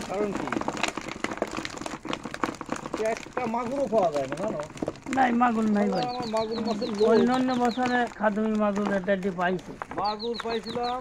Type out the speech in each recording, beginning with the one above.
কারণ কি একটা মাগুরও পাওয়া যায় না জানো? নাই মাগুর নাই ভাই। আমার মাগুর মাছের অন্যান্য বছরে খাদমি মাগুর এটা পাইছে। মাগুর পাইছিলাম।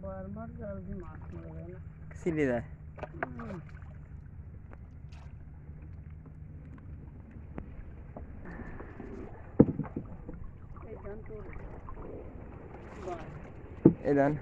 বারবার জলদি মাছ মারা যায় না, সিলে যায়। এই দেন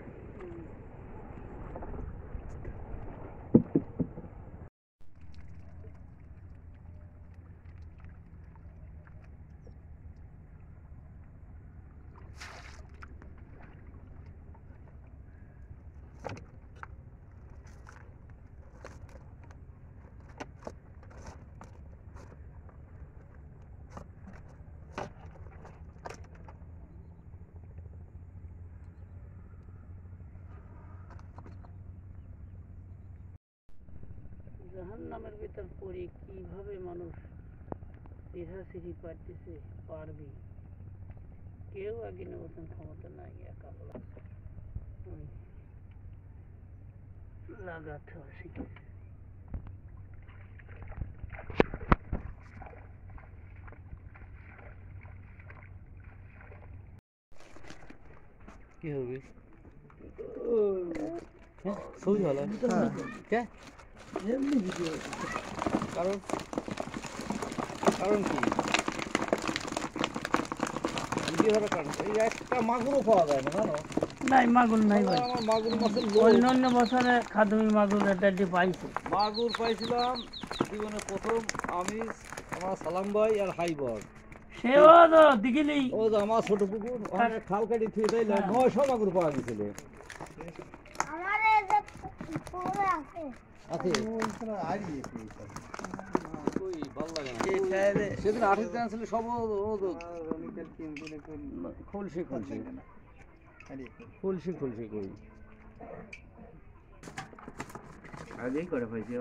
জাহান্নামের ভিতর পড়ে কিভাবে মানুষ সিঁড়ি পারতেছে, পারবি কেউ একদিন মতন ক্ষমতা নাই, একাবলা লাগাতে আসি। কি হবে সই হলো কে কারণ কারণ কি এই একটা মাগুরও পাওয়া যায় না জানো? নাই মাগুর নাই ভাই। আমার মাগুর মাছের অন্যান্য বছরে খাদমি মাগুর এটা পাইছে। মাগুর পাইছিলাম জীবনে প্রথম আমি, আমার সালাম ভাই আর হাইবর। সেও তো দেখিলি ও যে আমার ছোট পুকুর ওখানে খাল কাটি থুয়ে দিলে 900 মাগুর পাওয়া গেছিল। আছে কই ভালো লাগে না সেদিন 28 জন ছিল সব খুলসি খুলসি খুলসি খুলসি করি আগেই করে পাইছি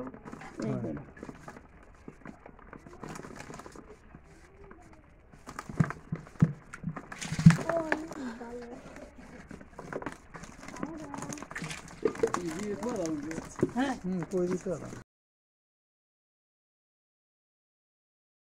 হ্যাঁ করে দিতে